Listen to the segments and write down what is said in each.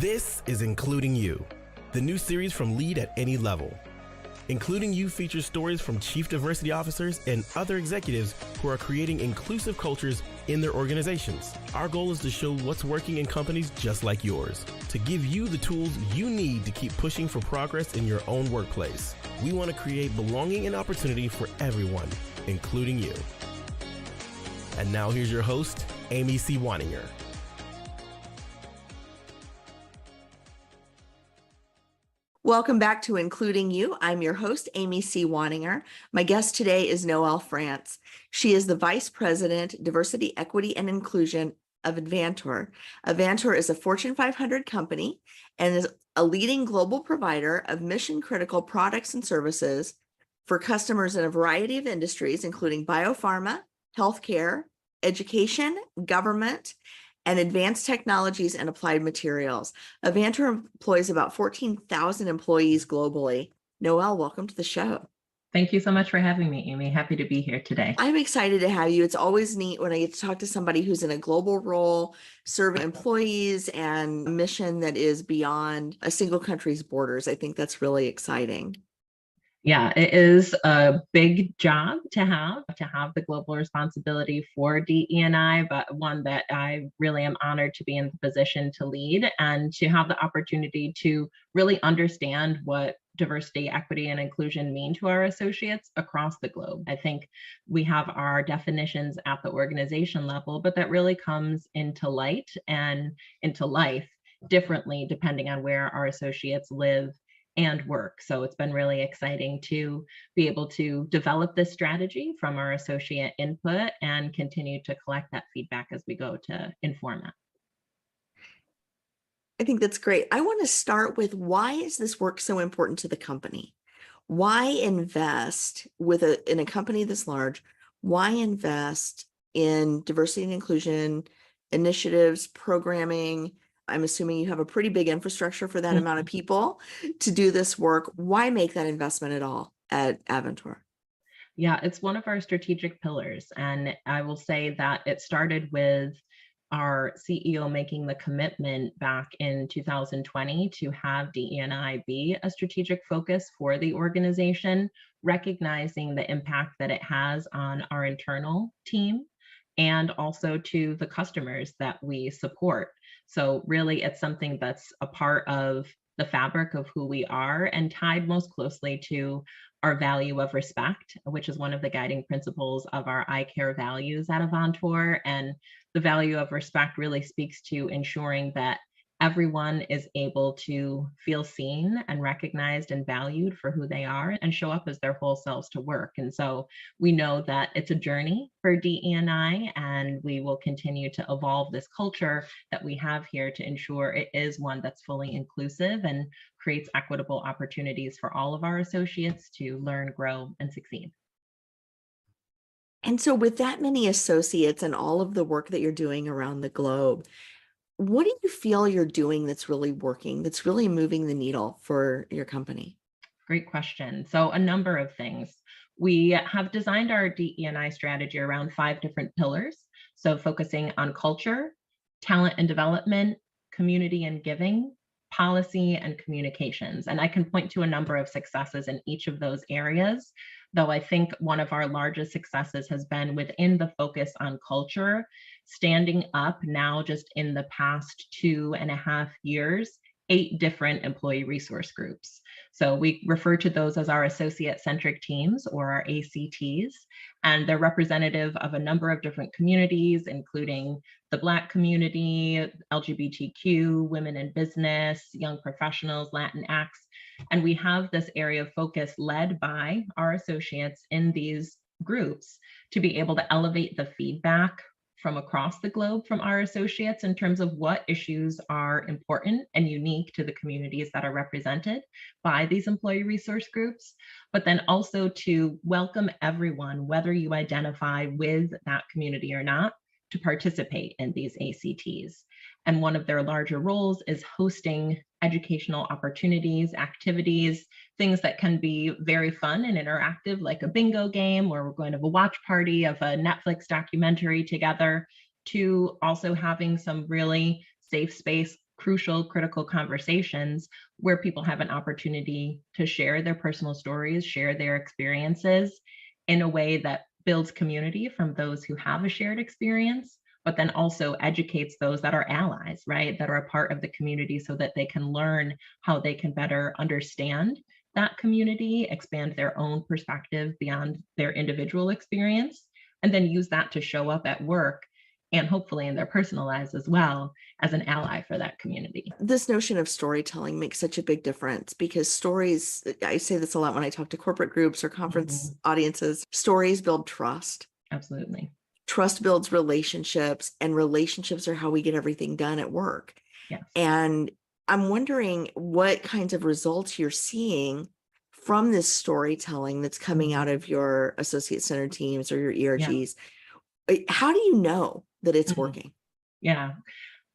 This is Including You, the new series from Lead at Any Level. Including You features stories from chief diversity officers and other executives who are creating inclusive cultures in their organizations. Our goal is to show what's working in companies just like yours, to give you the tools you need to keep pushing for progress in your own workplace. We want to create belonging and opportunity for everyone, including you. And now here's your host, Amy C. Waninger. Welcome back to Including You. I'm your host, Amy C. Waninger. My guest today is Noël France. She is the Vice President, Diversity, Equity, and Inclusion of Avantor. Avantor is a Fortune 500 company and is a leading global provider of mission-critical products and services for customers in a variety of industries, including biopharma, healthcare, education, government, and advanced technologies and applied materials. Avantor employs about 14,000 employees globally. Noël, welcome to the show. Thank you so much for having me, Amy. Happy to be here today. I'm excited to have you. It's always neat when I get to talk to somebody who's in a global role, serving employees and a mission that is beyond a single country's borders. I think that's really exciting. Yeah, it is a big job to have the global responsibility for DE&I, but one that I really am honored to be in the position to lead and to have the opportunity to really understand what diversity, equity, and inclusion mean to our associates across the globe. I think we have our definitions at the organization level, but that really comes into light and into life differently depending on where our associates live and work. So it's been really exciting to be able to develop this strategy from our associate input and continue to collect that feedback as we go to inform that. I think that's great. I want to start with, why is this work so important to the company? Why invest in a company this large? Why invest in diversity and inclusion initiatives, programming? I'm assuming you have a pretty big infrastructure for that amount of people to do this work. Why make that investment at all at Avantor? Yeah, it's one of our strategic pillars. And I will say that it started with our CEO making the commitment back in 2020 to have DE&I be a strategic focus for the organization, recognizing the impact that it has on our internal team and also to the customers that we support. So really, it's something that's a part of the fabric of who we are and tied most closely to our value of respect, which is one of the guiding principles of our I Care values at Avantor. And the value of respect really speaks to ensuring that everyone is able to feel seen and recognized and valued for who they are and show up as their whole selves to work. And so we know that it's a journey for DE&I, and we will continue to evolve this culture that we have here to ensure it is one that's fully inclusive and creates equitable opportunities for all of our associates to learn, grow, and succeed. And so with that many associates and all of the work that you're doing around the globe, what do you feel you're doing that's really working, that's really moving the needle for your company? Great question. So a number of things. We have designed our DE&I strategy around 5 different pillars. So focusing on culture, talent and development, community and giving, policy, and communications. And I can point to a number of successes in each of those areas, though I think one of our largest successes has been within the focus on culture, standing up now just in the past 2.5 years, 8 different employee resource groups. So we refer to those as our associate-centric teams, or our ACTs, and they're representative of a number of different communities, including the Black community, LGBTQ, women in business, young professionals, Latinx. And we have this area of focus led by our associates in these groups to be able to elevate the feedback from across the globe from our associates in terms of what issues are important and unique to the communities that are represented by these employee resource groups, but then also to welcome everyone, whether you identify with that community or not, to participate in these ACTs. And one of their larger roles is hosting educational opportunities, activities, things that can be very fun and interactive, like a bingo game, or we're going to have a watch party of a Netflix documentary together, to also having some really safe space crucial, critical conversations where people have an opportunity to share their personal stories, share their experiences in a way that builds community from those who have a shared experience, but then also educates those that are allies, right? That are a part of the community so that they can learn how they can better understand that community, expand their own perspective beyond their individual experience, and then use that to show up at work and hopefully in their personal lives as well as an ally for that community. This notion of storytelling makes such a big difference because stories, I say this a lot when I talk to corporate groups or conference audiences, stories build trust. Absolutely. Trust builds relationships, and relationships are how we get everything done at work. Yes. And I'm wondering what kinds of results you're seeing from this storytelling that's coming out of your associate-centered teams or your ERGs. How do you know that it's working? Yeah.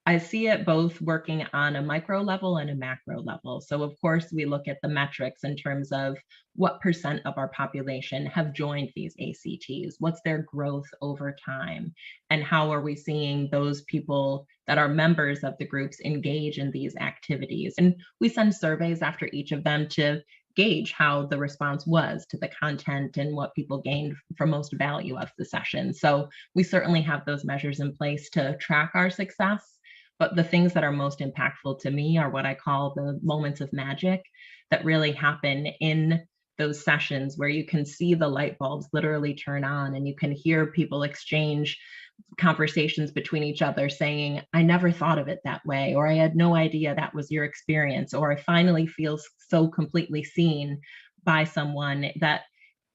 I see it both working on a micro level and a macro level. So of course, we look at the metrics in terms of what % of our population have joined these ACTs, what's their growth over time, and how are we seeing those people that are members of the groups engage in these activities. And we send surveys after each of them to gauge how the response was to the content and what people gained from most value of the session. So we certainly have those measures in place to track our success. But the things that are most impactful to me are what I call the moments of magic that really happen in those sessions where you can see the light bulbs literally turn on and you can hear people exchange conversations between each other saying, I never thought of it that way, or I had no idea that was your experience, or I finally feel so completely seen by someone that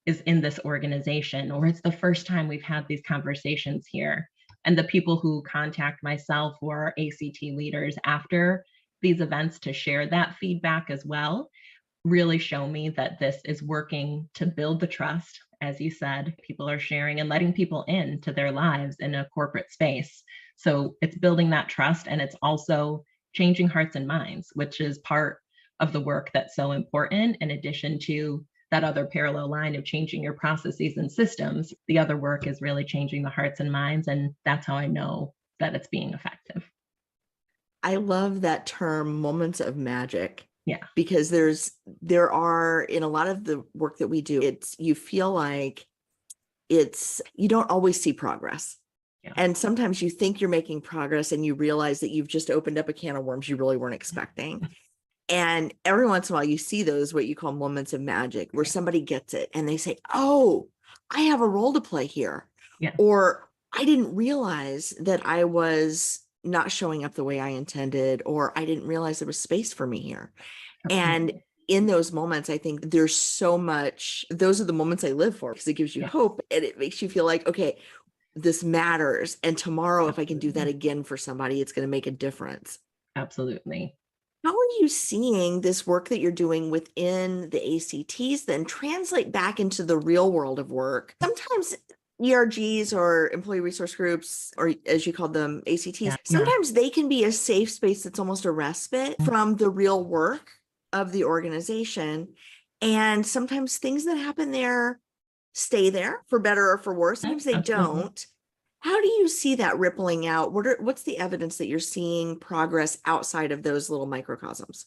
is in this organization, or it's the first time we've had these conversations here. And the people who contact myself or ACT leaders after these events to share that feedback as well really show me that this is working to build the trust. As you said, people are sharing and letting people into their lives in a corporate space. So it's building that trust, and it's also changing hearts and minds, which is part of the work that's so important. In addition to that other parallel line of changing your processes and systems, the other work is really changing the hearts and minds. And that's how I know that it's being effective. I love that term, moments of magic. Yeah. Because there are, in a lot of the work that we do, you feel like you don't always see progress. Yeah. And sometimes you think you're making progress and you realize that you've just opened up a can of worms you really weren't expecting. And every once in a while you see those, what you call moments of magic, where somebody gets it and they say, oh, I have a role to play here. Yeah. Or I didn't realize that I was not showing up the way I intended, or I didn't realize there was space for me here. And in those moments, I think there's so much, those are the moments I live for, because it gives you hope and it makes you feel like, okay, this matters. And tomorrow, if I can do that again for somebody, it's going to make a difference. Absolutely. How are you seeing this work that you're doing within the ACTs then translate back into the real world of work? Sometimes ERGs or employee resource groups, or as you called them, ACTs, sometimes they can be a safe space that's almost a respite from the real work of the organization. And sometimes things that happen there stay there for better or for worse. Sometimes they don't. How do you see that rippling out? What's the evidence that you're seeing progress outside of those little microcosms?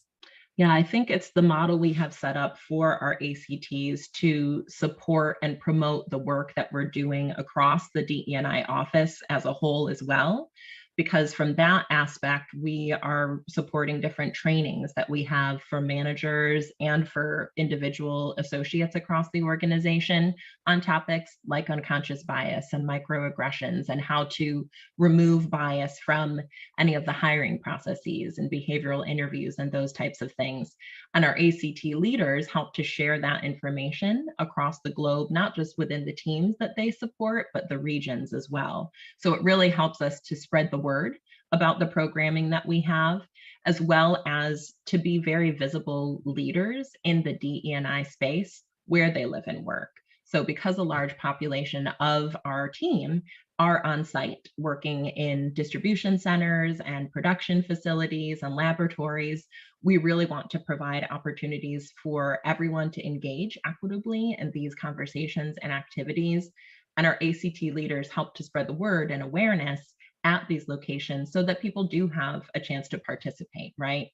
Yeah, I think it's the model we have set up for our ACTs to support and promote the work that we're doing across the DE&I office as a whole as well. Because from that aspect, we are supporting different trainings that we have for managers and for individual associates across the organization on topics like unconscious bias and microaggressions, and how to remove bias from any of the hiring processes and behavioral interviews and those types of things. And our ACT leaders help to share that information across the globe, not just within the teams that they support, but the regions as well. So it really helps us to spread the word about the programming that we have, as well as to be very visible leaders in the DE&I space where they live and work. So because a large population of our team are on site working in distribution centers and production facilities and laboratories, we really want to provide opportunities for everyone to engage equitably in these conversations and activities. And our ACT leaders help to spread the word and awareness at these locations so that people do have a chance to participate, right?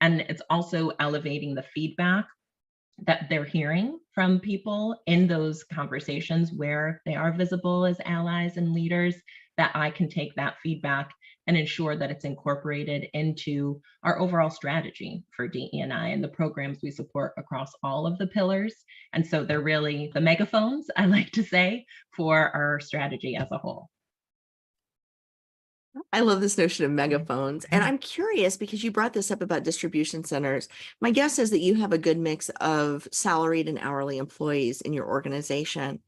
And it's also elevating the feedback that they're hearing from people in those conversations where they are visible as allies and leaders, that I can take that feedback and ensure that it's incorporated into our overall strategy for DE&I and the programs we support across all of the pillars. And so they're really the megaphones, I like to say, for our strategy as a whole. I love this notion of megaphones. And I'm curious because you brought this up about distribution centers. My guess is that you have a good mix of salaried and hourly employees in your organization.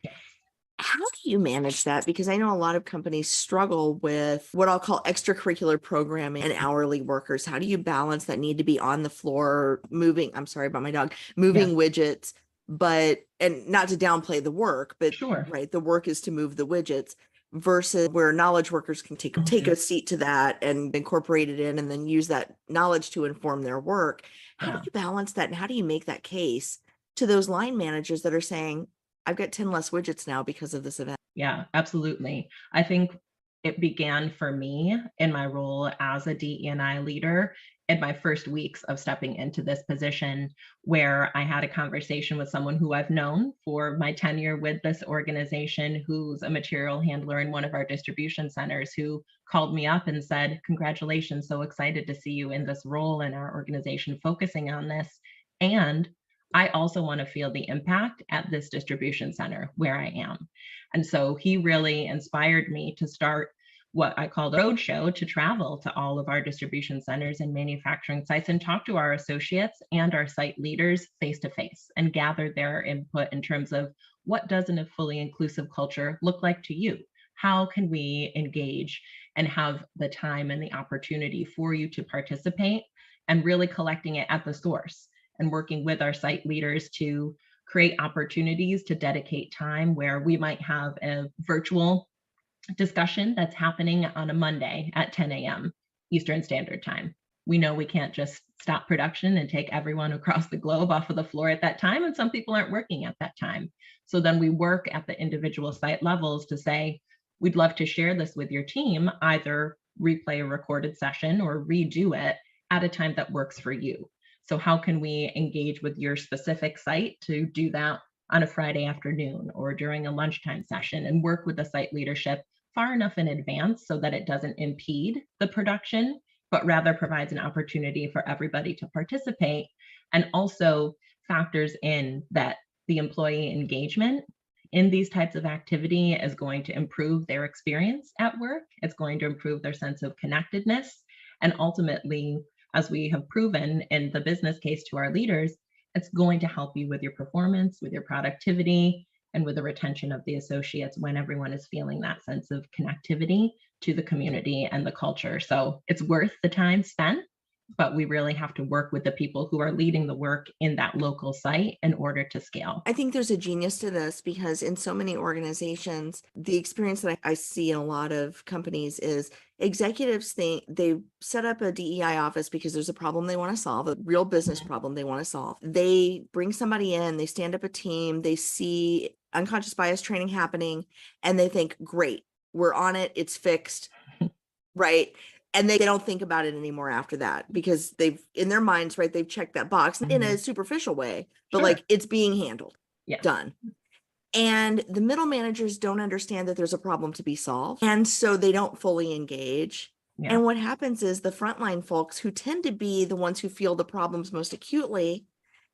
How do you manage that? Because I know a lot of companies struggle with what I'll call extracurricular programming and hourly workers. How do you balance that need to be on the floor moving? I'm sorry about my dog, moving widgets, and not to downplay the work, but Sure. right, the work is to move the widgets versus where knowledge workers can take a seat to that and incorporate it in and then use that knowledge to inform their work. How do you balance that? And how do you make that case to those line managers that are saying, I've got 10 less widgets now because of this event? Yeah, absolutely. I think it began for me in my role as a DE&I leader in my first weeks of stepping into this position, where I had a conversation with someone who I've known for my tenure with this organization, who's a material handler in one of our distribution centers, who called me up and said, "Congratulations, so excited to see you in this role in our organization focusing on this. And I also want to feel the impact at this distribution center where I am." And so he really inspired me to start what I call the roadshow, to travel to all of our distribution centers and manufacturing sites and talk to our associates and our site leaders face to face and gather their input in terms of what does a fully inclusive culture look like to you? How can we engage and have the time and the opportunity for you to participate, and really collecting it at the source and working with our site leaders to create opportunities to dedicate time where we might have a virtual discussion that's happening on a Monday at 10 a.m. Eastern Standard Time. We know we can't just stop production and take everyone across the globe off of the floor at that time, and some people aren't working at that time. So then we work at the individual site levels to say, we'd love to share this with your team, either replay a recorded session or redo it at a time that works for you. So how can we engage with your specific site to do that on a Friday afternoon or during a lunchtime session, and work with the site leadership far enough in advance so that it doesn't impede the production, but rather provides an opportunity for everybody to participate, and also factors in that the employee engagement in these types of activity is going to improve their experience at work. It's going to improve their sense of connectedness, and ultimately, as we have proven in the business case to our leaders, it's going to help you with your performance, with your productivity, and with the retention of the associates when everyone is feeling that sense of connectivity to the community and the culture. So it's worth the time spent, but we really have to work with the people who are leading the work in that local site in order to scale. I think there's a genius to this because in so many organizations, the experience that I see in a lot of companies is executives think they set up a DEI office because there's a problem they want to solve, a real business problem they want to solve. They bring somebody in, they stand up a team, they see unconscious bias training happening, and they think, great, we're on it, it's fixed, right? And they don't think about it anymore after that because they've, in their minds, right, they've checked that box in a superficial way, but like it's being handled, done. And the middle managers don't understand that there's a problem to be solved. And so they don't fully engage. And what happens is the frontline folks, who tend to be the ones who feel the problems most acutely,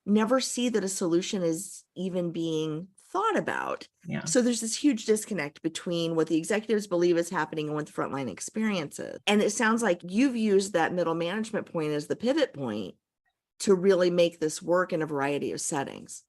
never see that a solution is even being thought about. So there's this huge disconnect between what the executives believe is happening and what the frontline experiences. And it sounds like you've used that middle management point as the pivot point to really make this work in a variety of settings.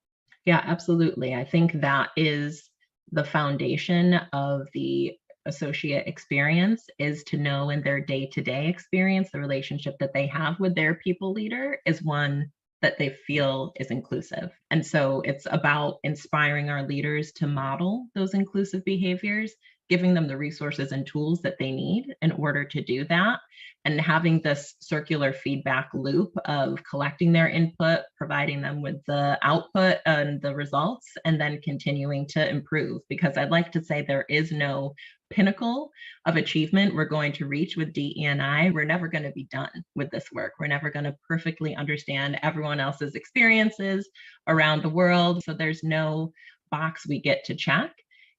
Yeah, absolutely. I think that is the foundation of the associate experience, is to know in their day-to-day experience, the relationship that they have with their people leader is one that they feel is inclusive. And so it's about inspiring our leaders to model those inclusive behaviors, giving them the resources and tools that they need in order to do that, and having this circular feedback loop of collecting their input, providing them with the output and the results, and then continuing to improve. Because I'd like to say there is no pinnacle of achievement we're going to reach with DE&I. We're never going to be done with this work. We're never going to perfectly understand everyone else's experiences around the world. So there's no box we get to check.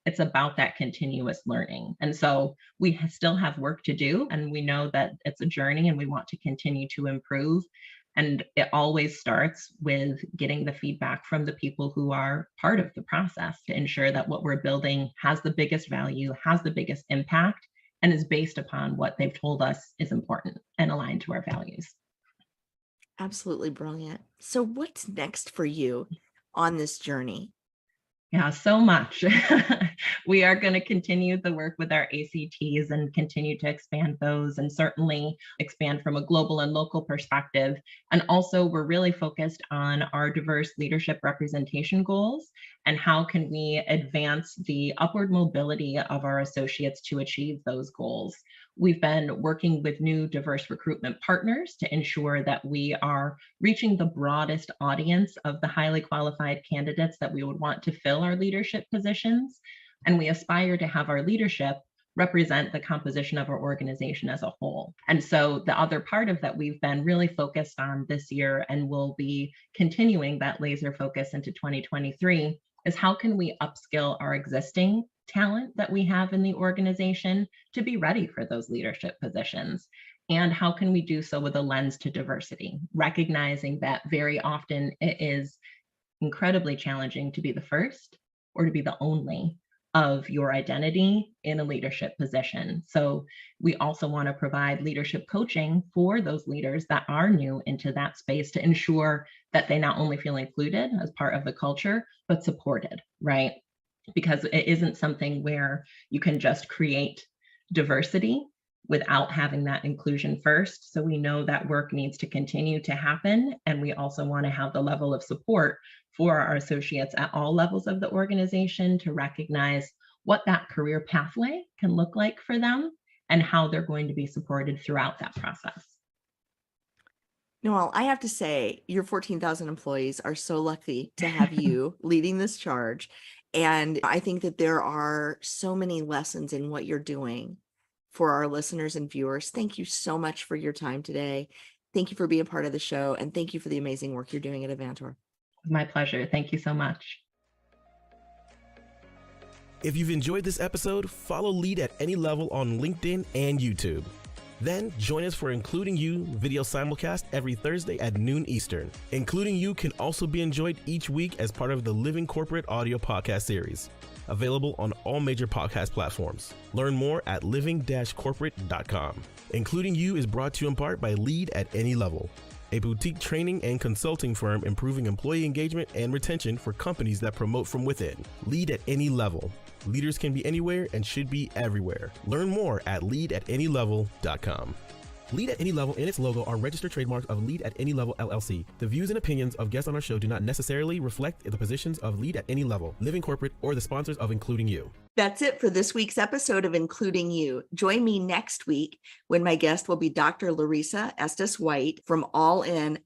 It's about that continuous learning. And so we still have work to do, and we know that it's a journey and we want to continue to improve. And it always starts with getting the feedback from the people who are part of the process to ensure that what we're building has the biggest value, has the biggest impact, and is based upon what they've told us is important and aligned to our values. Absolutely brilliant. So what's next for you on this journey? Yeah, so much. We are going to continue the work with our ACTs and continue to expand those, and certainly expand from a global and local perspective. And also, we're really focused on our diverse leadership representation goals and how can we advance the upward mobility of our associates to achieve those goals. We've been working with new diverse recruitment partners to ensure that we are reaching the broadest audience of the highly qualified candidates that we would want to fill our leadership positions. And we aspire to have our leadership represent the composition of our organization as a whole. And so the other part of that we've been really focused on this year, and will be continuing that laser focus into 2023, is how can we upskill our existing talent that we have in the organization to be ready for those leadership positions? And how can we do so with a lens to diversity, recognizing that very often it is incredibly challenging to be the first or to be the only of your identity in a leadership position. So we also want to provide leadership coaching for those leaders that are new into that space to ensure that they not only feel included as part of the culture, but supported, right? Because it isn't something where you can just create diversity without having that inclusion first. So we know that work needs to continue to happen. And we also want to have the level of support for our associates at all levels of the organization to recognize what that career pathway can look like for them and how they're going to be supported throughout that process. Noel, I have to say, your 14,000 employees are so lucky to have you leading this charge. And I think that there are so many lessons in what you're doing for our listeners and viewers. Thank you so much for your time today. Thank you for being part of the show. And thank you for the amazing work you're doing at Avantor. My pleasure. Thank you so much. If you've enjoyed this episode, follow Lead at Any Level on LinkedIn and YouTube. Then join us for Including You video simulcast every Thursday at noon Eastern. Including You can also be enjoyed each week as part of the Living Corporate audio podcast series, available on all major podcast platforms. Learn more at living-corporate.com. Including You is brought to you in part by Lead at Any Level, a boutique training and consulting firm improving employee engagement and retention for companies that promote from within. Lead at Any Level. Leaders can be anywhere and should be everywhere. Learn more at leadatanylevel.com. Lead at Any Level and its logo are registered trademarks of Lead at Any Level LLC. The views and opinions of guests on our show do not necessarily reflect the positions of Lead at Any Level, Living Corporate, or the sponsors of Including You. That's it for this week's episode of Including You. Join me next week when my guest will be Dr. Larissa Estes White from All In